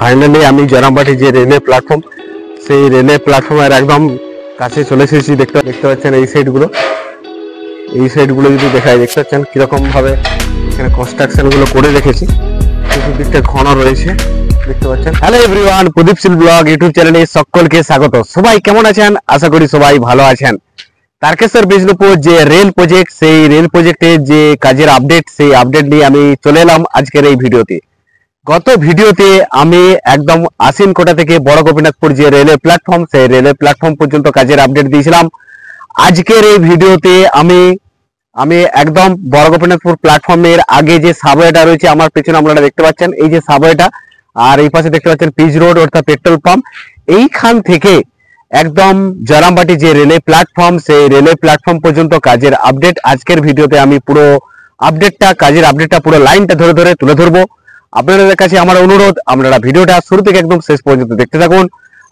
Finally আমি জয়রামবাটি যে railway platform, সেই রেলওয়ে প্ল্যাটফর্মের একদম কাছে চলে এসেছি। দেখতে পাচ্ছেন এই সাইডগুলো যদি দেখায়, দেখতে পাচ্ছেন কিরকম ভাবে এখানে কনস্ট্রাকশন গুলো করে রেখেছি। চতুর্দিকটা ঘন রয়েছে, দেখতে পাচ্ছেন। হ্যালো এভরিওয়ান, প্রদীপ শীল ব্লগ ইউটিউব চ্যানেলে সকলকে স্বাগত। সবাই কেমন আছেন? আশা করি সবাই ভালো আছেন। তারকেশ্বর বিষ্ণুপুর যে রেল প্রজেক্ট, সেই রেল প্রজেক্টের যে কাজের আপডেট, সেই আপডেট নিয়ে আমি চলে এলাম আজকের এই ভিডিওতে। গত ভিডিওতে আমি একদম আশ্বিনকোটা থেকে বড় গোপীনাথপুর যে রেলওয়ে প্ল্যাটফর্ম, সেই রেলওয়ে প্ল্যাটফর্ম পর্যন্ত কাজের আপডেট দিয়েছিলাম। আজকের এই ভিডিওতে আমি একদম বড় গোপীনাথপুর প্ল্যাটফর্মের আগে যে সাবওয়েটা রয়েছে, আমার পেছনে আপনারা দেখতে পাচ্ছেন এই যে সাবওয়েটা, আর এই পাশে দেখতে পাচ্ছেন পিচ রোড অর্থাৎ পেট্রোল পাম্প। এইখান থেকে একদম জয়রামবাটি যে রেলওয়ে প্ল্যাটফর্ম, সেই রেলওয়ে প্ল্যাটফর্ম পর্যন্ত কাজের আপডেট আজকের ভিডিওতে আমি পুরো কাজের আপডেটটা পুরো লাইনটা ধরে ধরে তুলে ধরবো। আপনাদের কাছে আমার অনুরোধ, আপনারা ভিডিওটা শুরু থেকে একদম শেষ পর্যন্ত দেখতে থাকুন।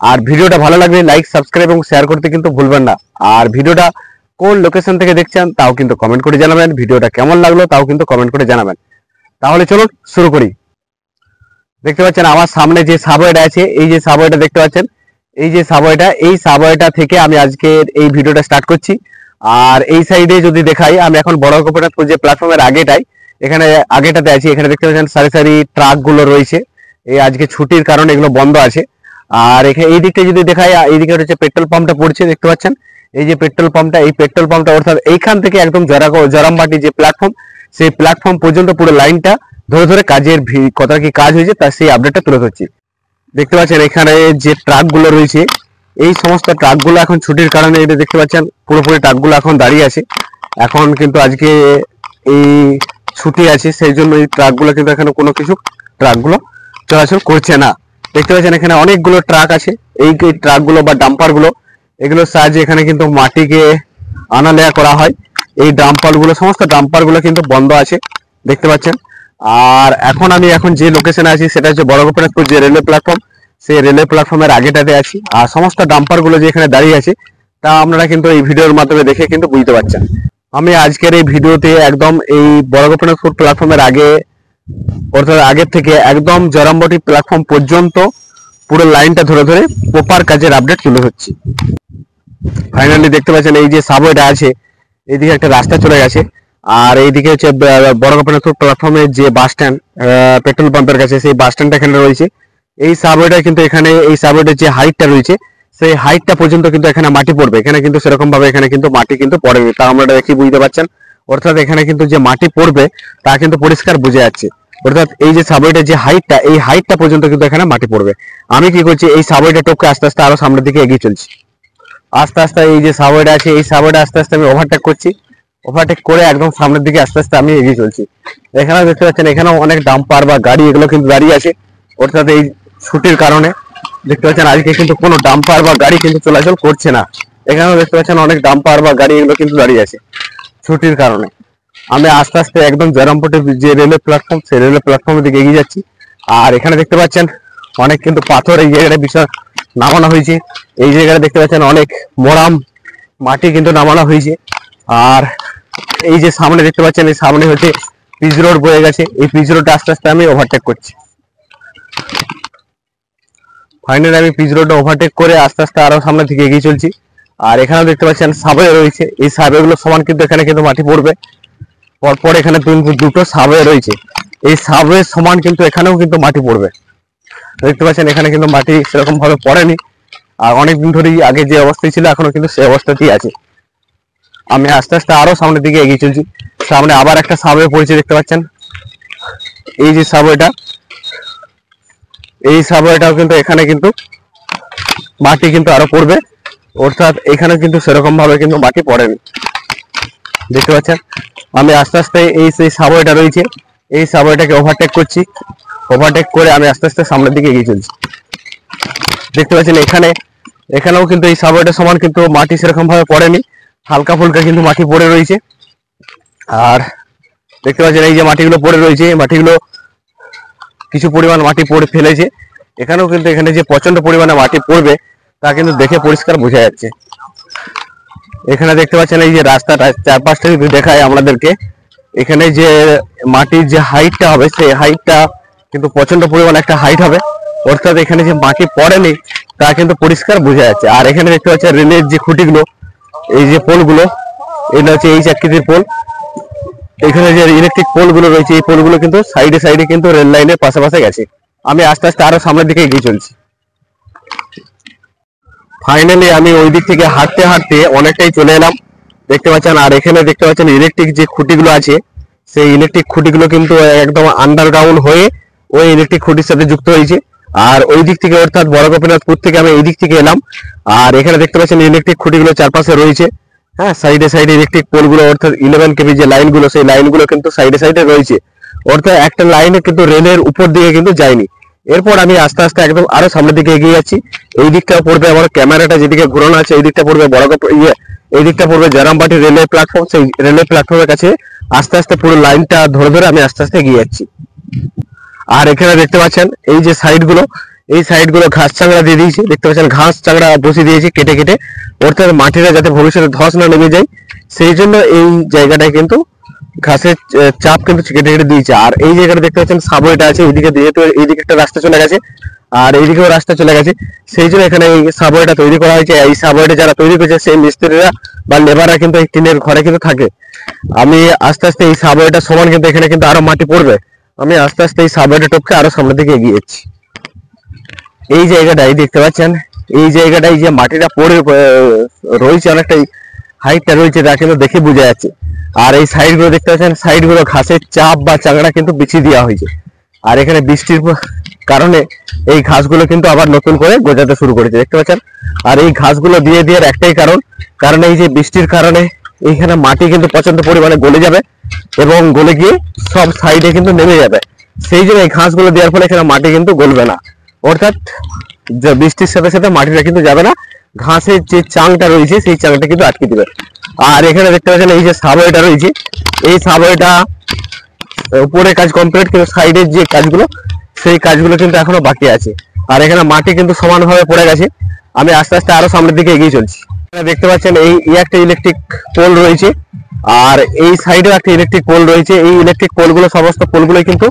আর ভিডিওটা ভালো লাগলে লাইক, সাবস্ক্রাইব এবং শেয়ার করতে কিন্তু ভুলবেন না। আর ভিডিওটা কোন লোকেশন থেকে দেখছেন তাও কিন্তু কমেন্ট করে জানাবেন। ভিডিওটা কেমন লাগলো তাও কিন্তু কমেন্ট করে জানাবেন। তাহলে চলুন শুরু করি। দেখতে পাচ্ছেন আমার সামনে যে সাবওয়েটা আছে, এই যে সাবওয়েটা দেখতে পাচ্ছেন, এই যে সাবওয়েটা, এই সাবওয়েটা থেকে আমি আজকে এই ভিডিওটা স্টার্ট করছি। আর এই সাইডে যদি দেখাই, আমি এখন বড় গোপীনাথপুর যে প্ল্যাটফর্মের আগেটাতে আছি। এখানে দেখতে পাচ্ছেন সারি সারি ট্রাক গুলো রয়েছে। এই আজকে ছুটির কারণে এগুলো বন্ধ আছে। আর এখানে এই দিকটা যদি দেখাই, এইদিকে হচ্ছে পেট্রোল পাম্পটা পড়ছে, দেখতে পাচ্ছেন এই যে পেট্রোল পাম্পটা, এই পেট্রোল পাম্পটা অর্থাৎ এইখান থেকে একদম জয়রামবাটি যে প্ল্যাটফর্ম, সেই প্ল্যাটফর্ম পর্যন্ত পুরো লাইনটা ধরে ধরে কাজের কত কি কাজ হয়েছে তার সেই আপডেটটা তুলে ধরছি। দেখতে পাচ্ছেন এখানে যে ট্রাকগুলো রয়েছে, এই সমস্ত ট্রাকগুলো এখন ছুটির কারণে, এটা দেখতে পাচ্ছেন পুরোপুরি ট্রাকগুলো এখন দাঁড়িয়ে আছে। এখন কিন্তু আজকে এই ছুটি আছে, সেই জন্য এই ট্রাকগুলো কিন্তু এখানে কোনো কিছু ট্রাকগুলো চলাচল করছে না। দেখতে পাচ্ছেন এখানে অনেকগুলো ট্রাক আছে। এই ট্রাকগুলো বা ডাম্পারগুলো, এগুলোর সাহায্যে এখানে কিন্তু মাটিকে আনা নেওয়া করা হয়। এই সমস্ত ডাম্পারগুলো কিন্তু বন্ধ আছে, দেখতে পাচ্ছেন। আর এখন যে লোকেশনে আছি সেটা হচ্ছে বড় গোপীনাথপুর যে রেলওয়ে প্ল্যাটফর্ম, সেই রেলওয়ে প্ল্যাটফর্মের আগেটাতে আছি। আর সমস্ত ডাম্পারগুলো যে এখানে দাঁড়িয়ে আছে তা আপনারা কিন্তু এই ভিডিওর মাধ্যমে দেখে কিন্তু বুঝতে পারছেন। আমি আজকের এই ভিডিওতে একদম এই বড় গোপীনাথপুর প্ল্যাটফর্মের অর্থাৎ আগের থেকে একদম জয়রামবাটি প্ল্যাটফর্ম পর্যন্ত পুরো লাইনটা ধরে ধরে প্রপার কাজের আপডেট তুলে ধরছি। ফাইনালি দেখতে পাচ্ছেন এই যে সাবওয়েটা আছে, এইদিকে একটা রাস্তা চলে গেছে। আর এইদিকে হচ্ছে বড় গোপীনাথপুর প্ল্যাটফর্মের যে বাস স্ট্যান্ড, পেট্রোল পাম্পের কাছে, সেই বাস স্ট্যান্ডটা এখানে রয়েছে। এই সাবওয়েটা কিন্তু এখানে এই সাবওয়েটের যে হাইটটা রয়েছে, সেই হাইটটা পর্যন্ত কিন্তু এখানে মাটি পড়বে। এখানে কিন্তু সেরকম ভাবে এখানে কিন্তু মাটি কিন্তু পড়েনি, তা আমরা দেখি বুঝতে পারছেন। অর্থাৎ এখানে কিন্তু যে মাটি পড়বে তা কিন্তু পরিষ্কার বোঝা যাচ্ছে। অর্থাৎ এই যে সাবওয়েটের যে হাইটটা, এই হাইটটা পর্যন্ত কিন্তু এখানে মাটি পড়বে। আমি কি করছি, এই সাবওয়েটা টপকে আস্তে আস্তে আরো সামনের দিকে এগিয়ে চলছি। আস্তে আস্তে এই যে সাবওয়েটা আছে, এই সাবওয়েটা আস্তে আস্তে আমি ওভারটেক করছি। ওভারটেক করে একদম সামনের দিকে আস্তে আস্তে আমি এগিয়ে চলছি। এখানেও দেখতে পাচ্ছেন এখানেও অনেক ডাম্পার বা গাড়ি এগুলো কিন্তু দাঁড়িয়ে আছে। অর্থাৎ এই ছুটির কারণে দেখতে পাচ্ছেন আজকে কিন্তু কোনো ডাম্পার বা গাড়ি কিন্তু চলাচল করছে না। এখানেও দেখতে পাচ্ছেন অনেক ডাম্পার বা গাড়ি এগুলো কিন্তু দাঁড়িয়ে আছে ছুটির কারণে। আমি আস্তে আস্তে একদম জয়রামবাটির যে রেলওয়ে প্ল্যাটফর্ম, সেই রেলওয়ে প্ল্যাটফর্মের দিকে এগিয়ে যাচ্ছি। আর এখানে দেখতে পাচ্ছেন অনেক কিন্তু পাথর এই জায়গাটা বিষয় নামানো হয়েছে। এই জায়গাটা দেখতে পাচ্ছেন অনেক মোরাম মাটি কিন্তু নামানো হয়েছে। আর এই যে সামনে দেখতে পাচ্ছেন, এই সামনে হচ্ছে পিচ রোড বয়ে গেছে। এই পিচ রোডটা আস্তে আস্তে আমি ওভারটেক করছি। ফাইনালি আমি পিচ রোডটা ওভারটেক করে আস্তে আস্তে আরো সামনে থেকে এগিয়ে চলছি। আর এখানেও দেখতে পাচ্ছেন সাবওয়ে রয়েছে। এই সাবওয়ে গুলো সমান কিন্তু এখানে কিন্তু মাটি পড়বে। পরপর এখানে দুটো সাবওয়ে রয়েছে, এই সাবওয়ে সমান কিন্তু এখানেও কিন্তু মাটি পড়বে। দেখতে পাচ্ছেন এখানে কিন্তু মাটি সেরকম ভাবে পড়েনি। আর অনেকদিন ধরেই আগে যে অবস্থায় ছিল এখনো কিন্তু সেই অবস্থাতেই আছে। আমি আস্তে আস্তে আরো সামনের দিকে এগিয়ে চলছি। সামনে আবার একটা সাবওয়ে পড়েছে, দেখতে পাচ্ছেন এই যে সাবওয়েটা, এই সাবওয়েটাও কিন্তু এখানে কিন্তু মাটি কিন্তু আরো পড়বে। অর্থাৎ এখানে কিন্তু সেরকম ভাবে কিন্তু মাটি পড়েনি, দেখতে পাচ্ছেন। আমি আস্তে আস্তে এই সেই সাবওয়েটা রয়েছে, এই সাবওয়েটাকে ওভারটেক করছি। ওভারটেক করে আমি আস্তে আস্তে সামনের দিকে এগিয়ে চলছি। দেখতে পাচ্ছেন এখানেও কিন্তু এই সাবওয়েটার সমান কিন্তু মাটি সেরকম ভাবে পড়েনি, হালকা ফুলকা কিন্তু মাটি পড়ে রয়েছে। আর দেখতে পাচ্ছেন এই যে মাটিগুলো পড়ে রয়েছে, এই মাটিগুলো কিছু পরিমাণ মাটি পড়ে ফেলেছে। এখানেও কিন্তু এখানে যে প্রচন্ড পরিমাণে মাটি পড়বে তা কিন্তু দেখে পরিষ্কার বোঝা যাচ্ছে। এখানে দেখতে পাচ্ছেন এই যে রাস্তাটা চারপাশটা যদি দেখায় আমাদেরকে, এখানে যে মাটির যে হাইটটা হবে সেই হাইটটা কিন্তু প্রচন্ড পরিমাণে একটা হাইট হবে। অর্থাৎ এখানে যে মাটি পড়েনি তা কিন্তু পরিষ্কার বোঝা যাচ্ছে। আর এখানে দেখতে পাচ্ছেন রেলের যে খুঁটিগুলো, এই যে পোলগুলো, এটা হচ্ছে এই আকৃতির পোল। এখানে যে ইলেকট্রিক পোলগুলো রয়েছে, এই পোলগুলো কিন্তু সাইডে সাইডে কিন্তু রেল লাইনের পাশে গেছে। আমি আস্তে আস্তে আরো সামনের দিকে এগিয়ে চলছি। ফাইনালি আমি ওই দিক থেকে হাঁটতে হাঁটতে অনেকটাই চলে এলাম, দেখতে পাচ্ছেন। আর এখানে দেখতে পাচ্ছেন ইলেকট্রিক যে খুঁটিগুলো আছে, সেই ইলেকট্রিক খুঁটিগুলো কিন্তু একদম আন্ডারগ্রাউন্ড হয়ে ওই ইলেকট্রিক খুঁটির সাথে যুক্ত হয়েছে। আর ওই দিক থেকে অর্থাৎ বড় গোপীনাথপুর থেকে আমি এই দিক থেকে এলাম। আর এখানে দেখতে পাচ্ছেন ইলেকট্রিক খুঁটিগুলো চারপাশে রয়েছে। হ্যাঁ, সাইডে সাইডে ইলেকট্রিক পোলগুলো অর্থাৎ 11 কেভি যে লাইনগুলো, সেই লাইনগুলো কিন্তু সাইডে সাইডে রয়েছে। অর্থাৎ একটা লাইনে কিন্তু রেলের উপর দিকে কিন্তু যায়নি। এরপর আমি আস্তে আস্তে একদম আরো সামনের দিকে এগিয়ে যাচ্ছি। এই দিকটা পড়বে আমার ক্যামেরাটা যেদিকে ঘোরানো আছে, এই দিকটা পড়বে এই দিকটা পড়বে জয়রামবাটি রেলওয়ে প্ল্যাটফর্ম। সেই রেলওয়ে প্ল্যাটফর্মের কাছে আস্তে আস্তে পুরো লাইনটা ধরে ধরে আমি আস্তে আস্তে এগিয়ে যাচ্ছি। আর এখানে দেখতে পাচ্ছেন এই যে সাইডগুলো, এই সাইডগুলো ঘাস চাংড়া দিয়ে দিয়েছি, দেখতে পাচ্ছেন ঘাস চাংড়া বসিয়ে দিয়েছি কেটে কেটে, অর্থাৎ মাটিটা যাতে ভবিষ্যতে ধস না নেমে যায় সেই জন্য এই জায়গাটায় কিন্তু ঘাসের চাপ কিন্তু কেটে কেটে দিয়েছে। আর এই জায়গাটা দেখতে পাচ্ছেন সাবওয়েটা আছে, এইদিকে যেহেতু এইদিকে একটা রাস্তা চলে গেছে আর এইদিকেও রাস্তা চলে গেছে, সেই জন্য এখানে এই সাবওয়েটা তৈরি করা হয়েছে। এই সাবওয়েটা যারা তৈরি করেছে সেই মিস্ত্রিরা বা লেবাররা কিন্তু এই টিনের ঘরে কিন্তু থাকে। আমি আস্তে আস্তে এই সাবওয়েটা সমান কিন্তু এখানে কিন্তু আরো মাটি পড়বে। আমি আস্তে আস্তে এই সাবওয়েটা টপকে আরো সামনের দিকে এগিয়ে যাচ্ছি। এই জায়গাটাই দেখতে পাচ্ছেন, এই জায়গাটাই যে মাটিটা পড়ে রয়েছে, অনেকটাই হাইটটা রয়েছে, তা কিন্তু দেখে বোঝা যাচ্ছে। আর এই সাইডগুলো দেখতে পাচ্ছেন, সাইডগুলো ঘাসের চাপ বা চাংড়া কিন্তু বিছিয়ে দেওয়া হয়েছে। আর এখানে বৃষ্টির কারণে এই ঘাসগুলো কিন্তু আবার নতুন করে গজাতে শুরু করেছে, দেখতে পাচ্ছেন। আর এই ঘাসগুলো দিয়ে দেওয়ার একটাই কারণ এই যে বৃষ্টির কারণে এইখানে মাটি কিন্তু প্রচন্ড পরিমাণে গলে যাবে এবং গলে গিয়ে সব সাইডে কিন্তু নেমে যাবে। সেই জন্য এই ঘাসগুলো দেওয়ার ফলে এখানে মাটি কিন্তু গলবে না, অর্থাৎ বৃষ্টির সাথে সাথে মাটিটা কিন্তু যাবে না, ঘাসের যে চাংটা রয়েছে সেই চাংটা কিন্তু আটকে দিবে। আর এখানে দেখতে পাচ্ছেন এই যে সাবওয়েটা রয়েছে, এই সাবওয়েটা উপরে কাজ কমপ্লিট, কিন্তু সাইডের যে কাজগুলো সেই কাজগুলো কিন্তু এখনো বাকি আছে। আর এখানে মাটি কিন্তু সমানভাবে পড়ে গেছে। আমি আস্তে আস্তে আরো সামনের দিকে এগিয়ে চলছি। দেখতে পাচ্ছেন এই একটা ইলেকট্রিক পোল রয়েছে আর এই সাইডেও একটা ইলেকট্রিক পোল রয়েছে। এই ইলেকট্রিক পোলগুলো সমস্ত পোলগুলোই কিন্তু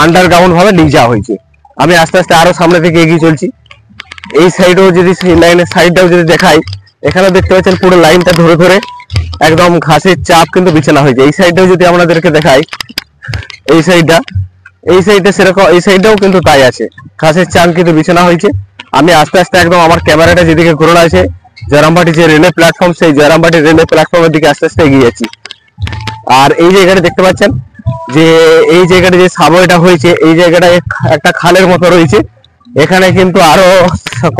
আন্ডারগ্রাউন্ড ভাবে নিয়ে যাওয়া হয়েছে। আমি আস্তে আস্তে আরো সামনের দিকে এগিয়ে চলছি। এই সাইডেও যদি সেই লাইনের সাইডটাও যদি দেখাই, এখানে দেখতে পাচ্ছেন পুরো লাইনটা ধরে ধরে একদম ঘাসের চাপ কিন্তু বিছানা হয়েছে। এই সাইডটাও যদি আপনাদেরকে দেখাই, এই সাইডটা সেরকম, এই সাইডটাও কিন্তু তাই আছে, ঘাসের চাপ কিন্তু বিছানা হয়েছে। আমি আস্তে আস্তে একদম আমার ক্যামেরাটা যেদিকে ঘোরানো আছে জয়রামবাটি যে রেলওয়ে প্ল্যাটফর্ম, সেই জয়রামবাটি রেলওয়ে প্ল্যাটফর্মের দিকে আস্তে আস্তে এগিয়ে যাচ্ছি। আর এই জায়গাটা দেখতে পাচ্ছেন যে এই জায়গাটা যে সাবওয়েটা হয়েছে, এই জায়গাটায় একটা খালের মতো রয়েছে, এখানে কিন্তু আরো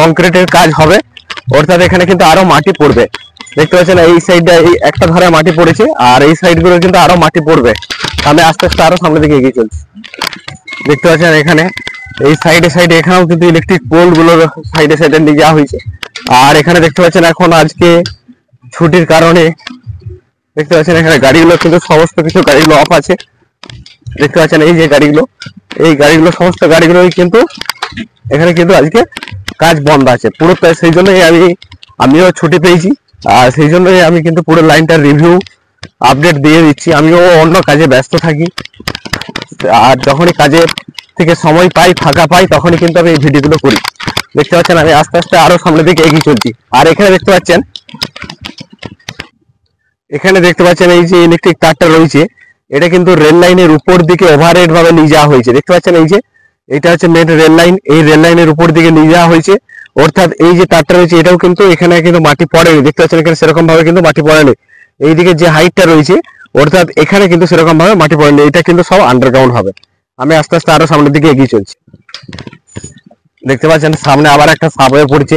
কংক্রিটের কাজ হবে, অর্থাৎ এখানে কিন্তু আরো মাটি পড়বে। দেখতে পাচ্ছেন এই সাইডটা এই একটা ধারে মাটি পড়েছে আর এই সাইড গুলো কিন্তু আরো মাটি পড়বে। আমি আস্তে আস্তে আরো সামনের দিকে এগিয়ে চলছি। দেখতে পাচ্ছেন এখানে এই সাইডে এখানেও কিন্তু ইলেকট্রিক পোল গুলো সাইডে নিয়ে যাওয়া হয়েছে। আর এখানে দেখতে পাচ্ছেন এখন আজকে ছুটির কারণে দেখতে পাচ্ছেন এখানে গাড়িগুলো কিন্তু সমস্ত কিছু গাড়িগুলো অফ আছে। দেখতে পাচ্ছেন এই যে গাড়িগুলো সমস্ত গাড়িগুলোই কিন্তু এখানে কিন্তু আজকে কাজ বন্ধ আছে পুরো। সেই জন্যই আমিও ছুটি পেয়েছি আর সেই জন্যই আমি কিন্তু পুরো লাইনটার রিভিউ আপডেট দিয়ে দিচ্ছি। আমিও অন্য কাজে ব্যস্ত থাকি আর যখনই কাজের থেকে সময় পাই, ফাঁকা পাই, তখনই কিন্তু আমি এই ভিডিওগুলো করি। দেখতে পাচ্ছেন আমি আস্তে আস্তে আরো সামনের দিকে এগিয়ে চলছি। আর এখানে দেখতে পাচ্ছেন এই যে ইলেকট্রিক তারটা রয়েছে, এটা কিন্তু রেল লাইনের উপর দিকে ওভারহেড ভাবে নিয়ে যাওয়া হয়েছে। দেখতে পাচ্ছেন এই যে এটা হচ্ছে মেন রেল লাইন, এই রেল লাইনের উপর দিকে নিয়ে যাওয়া হয়েছে, অর্থাৎ এই যে তারটা রয়েছে এটাও কিন্তু এখানে কিন্তু মাটি পড়েনি। দেখতে পাচ্ছেন এখানে সেরকম ভাবে কিন্তু মাটি পড়েনি। এইদিকে যে হাইটটা রয়েছে অর্থাৎ এখানে কিন্তু সেরকম ভাবে মাটি পড়েনি, এটা কিন্তু সব আন্ডারগ্রাউন্ড হবে। আমি আস্তে আস্তে আরো সামনের দিকে এগিয়ে চলছি। দেখতে পাচ্ছেন সামনে আবার একটা সাবওয়ে পড়ছে।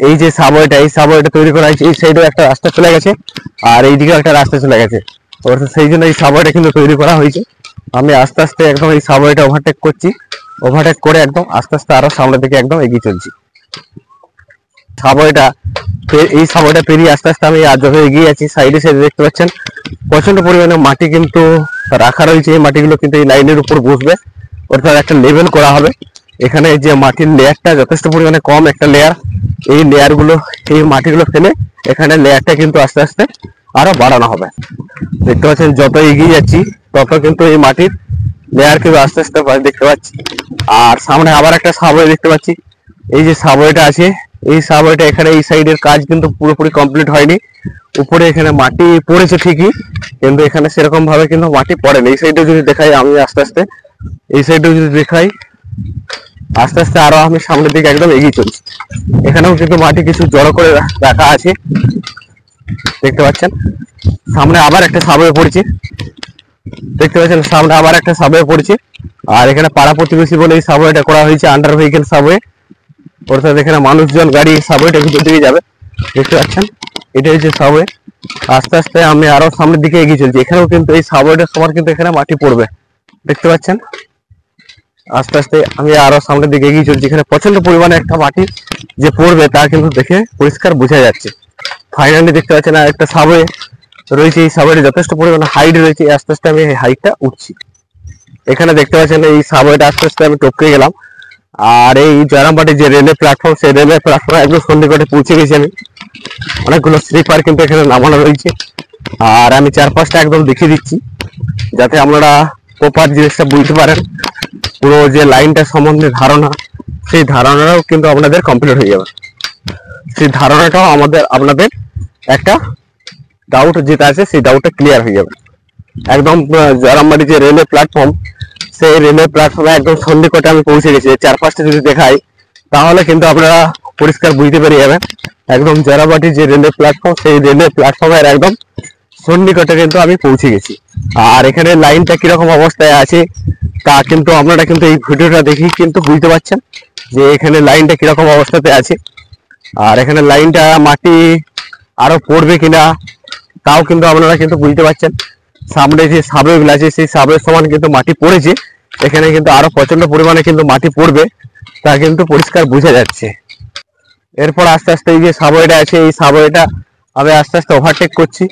এই যে সাবওয়েটা তৈরি করা হয়েছে, এই সাইডেও একটা রাস্তা চলে গেছে আর এইদিকে একটা রাস্তা চলে গেছে, অর্থাৎ সেই জন্য এই সাবওয়েটা কিন্তু তৈরি করা হয়েছে। আমি আস্তে আস্তে একদম এই সাবওয়েটা ওভারটেক করছি, ওভারটেক করে একদম আস্তে আস্তে আরো সামনের দিকে একদম এগিয়ে চলছি। এই সাবওয়েটা পেরিয়ে আস্তে আস্তে আমি যত এগিয়ে যাচ্ছি, সাইডে দেখতে পাচ্ছেন প্রচন্ড পরিমাণে মাটি কিন্তু রাখা রয়েছে। এই মাটিগুলো কিন্তু এই লাইনের উপর বসবে, অর্থাৎ একটা লেভেল করা হবে। এখানে যে মাটির লেয়ারটা যথেষ্ট পরিমাণে কম একটা লেয়ার, এই মাটিগুলো ফেলে এখানে লেয়ারটা কিন্তু আস্তে আস্তে আরো বাড়ানো হবে। দেখতে পাচ্ছেন যত এগিয়ে যাচ্ছি তত কিন্তু এই মাটির লেয়ার কিন্তু আস্তে আস্তে দেখতে পাচ্ছি। আর সামনে আবার একটা সাবওয়ে দেখতে পাচ্ছি। এই যে সাবওয়েটা আছে, এই সাবওয়েটা এখানে এই সাইডের কাজ কিন্তু পুরোপুরি কমপ্লিট হয়নি। উপরে এখানে মাটি পড়েছে ঠিকই, কিন্তু এখানে সেরকম ভাবে কিন্তু মাটি পড়েনি। এই সাইডে যদি দেখাই আমি আস্তে আস্তে, এই সাইডে যদি দেখাই আস্তে আস্তে আরো আমি সামনের দিকে একদম এগিয়ে চলছি। এখানেও কিন্তু মাটি কিছু জড়ো করে রাখা আছে, দেখতে পাচ্ছেন। সামনে আবার একটা সাবওয়ে পড়েছে, দেখতে পাচ্ছেন সামনে আবার একটা সাবওয়ে পড়েছে। আর এখানে পাড়া প্রতিবেশী বলে এই সাবওয়েটা করা হয়েছে, আন্ডার ভেহিকেল সাবওয়ে, অর্থাৎ এখানে মানুষজন গাড়ি সাবওয়েটা ভিতর দিকে যাবে, দেখতে পাচ্ছেন। এটা হচ্ছে সাবওয়ে। আস্তে আস্তে আমি আরো সামনের দিকে এগিয়ে চলছি। এখানেও কিন্তু এই সাবওয়েটার সময় কিন্তু এখানে মাটি পড়বে, দেখতে পাচ্ছেন। আস্তে আস্তে আমি আরো সামনের দিকে এগিয়ে চলছি। এখানে প্রচন্ড পরিমাণে একটা মাটি যে পড়বে তা কিন্তু দেখে পরিষ্কার বোঝা যাচ্ছে। ফাইনালি দেখতে পাচ্ছেন আর একটা সাবওয়ে রয়েছে। এই সাবওয়েটা যথেষ্ট পরিমাণে হাইট রয়েছে। আস্তে আস্তে আমি এই হাইটটা উঠছি। এখানে দেখতে পাচ্ছেন এই সাবওয়েটা আস্তে আস্তে আমি টপকে গেলাম। আর এই জয়রামবাটির যে রেলওয়ে প্ল্যাটফর্ম, সেই রেলওয়ে প্ল্যাটফর্মে একদম সন্নিকটে পৌঁছে গেছি আমি। অনেকগুলো স্লিপার কিন্তু এখানে নামানো রয়েছে। আর আমি চারপাশটা একদম দেখিয়ে দিচ্ছি যাতে আপনারা প্রপার জিনিসটা বুঝতে পারেন। পুরো যে লাইনটা সম্বন্ধে ধারণা, সেই ধারণাটাও কিন্তু আপনাদের কমপ্লিট হয়ে যাবে। সেই ধারণাটাও আপনাদের একটা ডাউট যেটা আছে সেই ডাউটটা ক্লিয়ার হয়ে যাবে। একদম জয়রামবাটি যে রেলওয়ে প্ল্যাটফর্ম, সেই রেলওয়ে প্ল্যাটফর্মে একদম সন্নিকটে আমি পৌঁছে গেছি। চারপাশটা যদি দেখাই তাহলে কিন্তু আপনারা পরিষ্কার বুঝতে পেরে যাবেন। একদম জয়রামবাটি যে রেলওয়ে প্ল্যাটফর্ম, সেই রেলওয়ে প্ল্যাটফর্মের একদম সন্নিকটে কিন্তু আমি পৌঁছে গেছি। আর এখানে লাইনটা কিরকম অবস্থায় আছে তা কিন্তু আপনারা কিন্তু এই ভিডিওটা দেখেই কিন্তু বুঝতে পারছেন যে এখানে লাইনটা কিরকম অবস্থাতে আছে। আর এখানে লাইনটা মাটি আরো পড়বে কিনা তাও কিন্তু আপনারা কিন্তু বুঝতে পারছেন। সামনে যে সাবওয়েগুলো আছে সেই সাবওয়ের সমান কিন্তু মাটি পড়েছে। এখানে কিন্তু আরো প্রচন্ড পরিমাণে কিন্তু মাটি পড়বে, তা কিন্তু পরিষ্কার বোঝা যাচ্ছে। এরপর আস্তে আস্তে এই যে সাবওয়েটা আছে, এই সাবওয়েটা আমি আস্তে আস্তে ওভারটেক করছি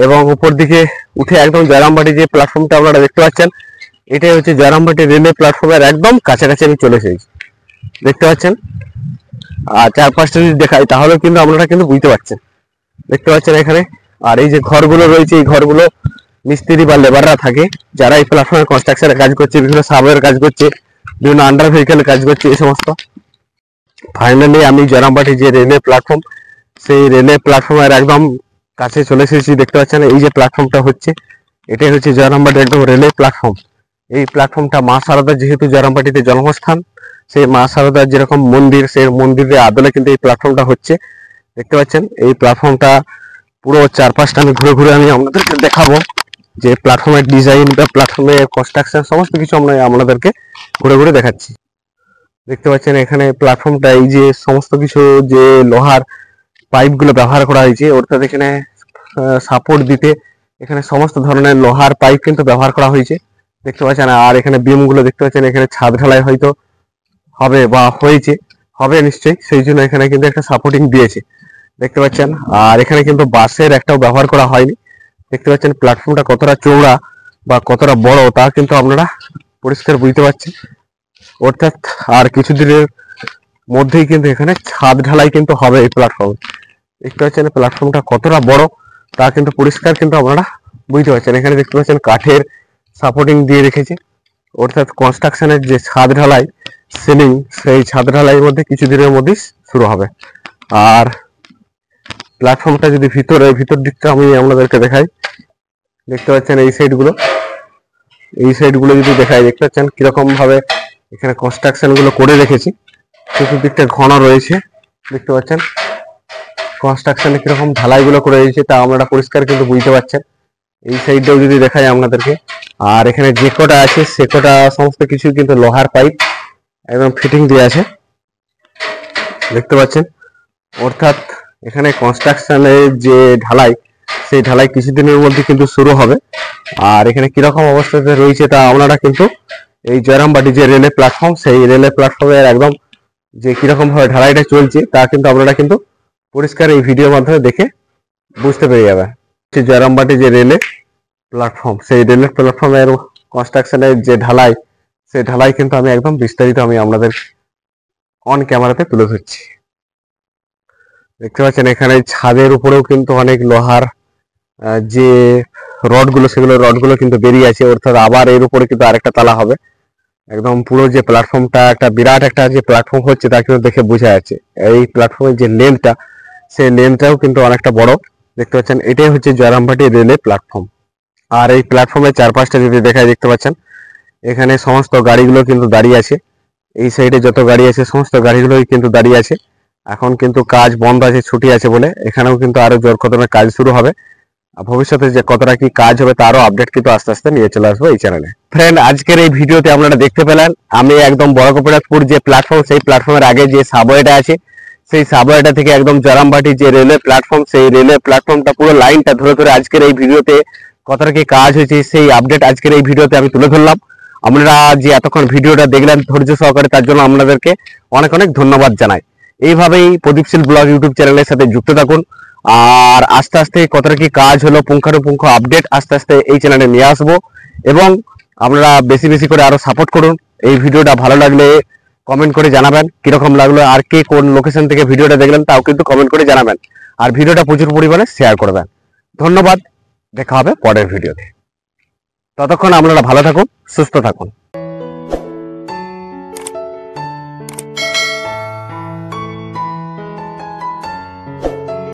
এবং উপর দিকে উঠে একদম জয়রামবাটি যে প্ল্যাটফর্মটা আপনারা দেখতে পাচ্ছেন, এটাই হচ্ছে জয়রামবাটি রেলওয়ে প্ল্যাটফর্মের একদম কাছাকাছি আমি চলে এসেছি, দেখতে পাচ্ছেন। আর চারপাশটা যদি দেখাই তাহলেও কিন্তু আপনারা কিন্তু বুঝতে পারছেন, দেখতে পাচ্ছেন এখানে। আর এই যে ঘরগুলো রয়েছে, এই ঘরগুলো মিস্ত্রি বা লেবাররা থাকে যারা এই প্ল্যাটফর্মে কনস্ট্রাকশনের কাজ করছে, বিভিন্ন সাবওয়ের কাজ করছে, বিভিন্ন আন্ডার ভেহিকেলের কাজ করছে, এই সমস্ত। ফাইনালি আমি জয়রামবাটি যে রেলওয়ে প্ল্যাটফর্ম, সেই রেলওয়ে প্ল্যাটফর্মের একদম কাছে চলে এসেছি, দেখতে পাচ্ছেন। এই যে প্ল্যাটফর্মটা হচ্ছে, এটাই হচ্ছে জয়রামবাটি একদম রেলওয়ে প্ল্যাটফর্ম। এই প্ল্যাটফর্মটা মা শারদার যেহেতু জয়রামবাটিতে জন্মস্থান, সেই মা শারদার যেরকম মন্দির, সেই মন্দিরের আদলে কিন্তু এই প্ল্যাটফর্মটা হচ্ছে, দেখতে পাচ্ছেন। এই প্ল্যাটফর্মটা পুরো চারপাশটা আমি ঘুরে ঘুরে আমি আপনাদেরকে দেখাবো যে প্ল্যাটফর্মের ডিজাইন বা প্ল্যাটফর্মের কনস্ট্রাকশন সমস্ত কিছু আমরা আপনাদেরকে ঘুরে ঘুরে দেখাচ্ছি। দেখতে পাচ্ছেন এখানে প্ল্যাটফর্মটা, এই যে সমস্ত কিছু যে লোহার পাইপগুলো ব্যবহার করা হয়েছে, অর্থাৎ এখানে সাপোর্ট দিতে এখানে সমস্ত ধরনের লোহার পাইপ কিন্তু ব্যবহার করা হয়েছে, দেখতে পাচ্ছেন। আর এখানে বিমগুলো দেখতে পাচ্ছেন, এখানে ছাদ ঢালাই হয়তো হবে বা হয়েছে, হবে নিশ্চয়ই, সেই জন্য এখানে কিন্তু একটা সাপোর্টিং দিয়েছে, দেখতে পাচ্ছেন। আর এখানে কিন্তু বাঁশের একটাও ব্যবহার করা হয়নি, দেখতে পাচ্ছেন। প্ল্যাটফর্মটা কতটা চওড়া বা কতটা বড় তা কিন্তু আপনারা পরিষ্কার বুঝতে পারছেন। অর্থাৎ আর কিছুদিনের মধ্যেই কিন্তু এখানে ছাদ ঢালাই কিন্তু হবে এই প্ল্যাটফর্মে, দেখতে পাচ্ছেন। প্ল্যাটফর্মটা কতটা বড় তা কিন্তু পরিষ্কার কিন্তু আপনারা বুঝতে পারছেন। এখানে দেখতে পাচ্ছেন কাঠের সাপোর্টিং দিয়ে রেখেছে, অর্থাৎ কনস্ট্রাকশনের যে ছাদ ঢালাই সিলিং, সেই ছাদ ঢালাইয়ের মধ্যে কিছুদিনের মধ্যেই শুরু হবে। আর প্ল্যাটফর্মটা যদি ভিতর দিকটা আমি আপনাদেরকে দেখাই, দেখতে পাচ্ছেন এই সাইডগুলো যদি দেখাই, দেখতে পাচ্ছেন কিরকম ভাবে এখানে কনস্ট্রাকশন গুলো করে রেখেছি। চতুর্দিকটা ঘন রয়েছে, দেখতে পাচ্ছেন। কনস্ট্রাকশনে কিরকম ঢালাই গুলো করে রয়েছে তা আপনারা পরিষ্কার কিন্তু বুঝতে পারছেন। এই সাইডটাও যদি দেখাই আপনাদেরকে, আর এখানে যে কটা আছে সে কটা সমস্ত কিছু কিন্তু লোহার পাইপ একদম ফিটিং দিয়ে আছে, দেখতে পাচ্ছেন। অর্থাৎ এখানে কনস্ট্রাকশনের যে ঢালাই, সেই ঢালাই কিছুদিনের মধ্যে কিন্তু শুরু হবে। আর এখানে কিরকম অবস্থাতে রয়েছে তা আপনারা কিন্তু এই জয়রামবাটি যে রেলওয়ে প্ল্যাটফর্ম, সেই রেলওয়ে প্ল্যাটফর্মের একদম যে কিরকম ভাবে ঢালাইটা চলছে তা কিন্তু আপনারা কিন্তু পরিষ্কার এই ভিডিওর মাধ্যমে দেখে বুঝতে পেরে যাবেন। জয়রামবাটি যে রেলওয়ে প্ল্যাটফর্ম, সেই রেলওয়ে প্ল্যাটফর্মের কনস্ট্রাকশনের যে ঢালাই, সেই ঢালাই কিন্তু আমি একদম বিস্তারিত আমি আপনাদের অন ক্যামেরাতে তুলে ধরছি, দেখতে পাচ্ছেন। এখানে ছাদের উপরেও কিন্তু অনেক লোহার যে রডগুলো সেগুলো রডগুলো কিন্তু বেরিয়ে আছে, অর্থাৎ আবার এর উপরে কিন্তু আরেকটা তালা হবে। একদম পুরো যে প্ল্যাটফর্মটা একটা বিরাট একটা যে প্ল্যাটফর্ম হচ্ছে তা কিন্তু দেখে বোঝা যাচ্ছে। এই প্ল্যাটফর্মের যে লেন্থটা, সেই লেন্থটাও কিন্তু অনেকটা বড় দেখতে পাচ্ছেন। এটাই হচ্ছে জয়রামবাটি রেলের প্ল্যাটফর্ম। আর এই প্ল্যাটফর্মের চারপাশটা যদি দেখায় দেখতে পাচ্ছেন, এখানে সমস্ত গাড়িগুলো কিন্তু দাঁড়িয়ে আছে। এই সাইডে যত গাড়ি আছে সমস্ত গাড়িগুলোই কিন্তু দাঁড়িয়ে আছে। এখন কিন্তু কাজ বন্ধ আছে, ছুটি আছে বলে। এখানেও কিন্তু আরো জোর কদমে কাজ শুরু হবে। আর ভবিষ্যতে যে কতটা কি কাজ হবে তারও আপডেট কিন্তু আস্তে আস্তে নিয়ে চলে আসবো এই চ্যানেলে। ফ্রেন্ড, আজকের এই ভিডিওতে আপনারা দেখতে পেলেন আমি একদম বড়গোপীনাথপুর যে প্ল্যাটফর্ম, সেই প্ল্যাটফর্মের আগে যে সাবওয়েটা আছে, সেই সাবওয়েটা থেকে একদম জয়রামবাটি যে রেলওয়ে প্ল্যাটফর্ম, সেই রেলওয়ে প্ল্যাটফর্মটা পুরো লাইনটা ধরে ধরে আজকের এই ভিডিওতে কতটা কি কাজ হয়েছে সেই আপডেট আজকের এই ভিডিওতে আমি তুলে ধরলাম। আপনারা যে এতক্ষণ ভিডিওটা দেখলেন ধৈর্য সহকারে, তার জন্য আপনাদেরকে অনেক অনেক ধন্যবাদ জানাই। এইভাবেই প্রদীপশীল ব্লগ ইউটিউব চ্যানেলের সাথে যুক্ত থাকুন। আর আস্তে আস্তে কতটা কি কাজ হলো পুঙ্খানুপুঙ্খ আপডেট আস্তে আস্তে এই চ্যানেলে নিয়ে আসবো। এবং আপনারা বেশি বেশি করে আরো সাপোর্ট করুন। এই ভিডিওটা ভালো লাগলে কমেন্ট করে জানাবেন কিরকম লাগলো, আর কে কোন লোকেশন থেকে ভিডিওটা দেখলেন তাও কিন্তু কমেন্ট করে জানাবেন। আর ভিডিওটা প্রচুর পরিমাণে শেয়ার করবেন। ধন্যবাদ, দেখা হবে পরের ভিডিওতে। ততক্ষণ আপনারা ভালো থাকুন, সুস্থ থাকুন।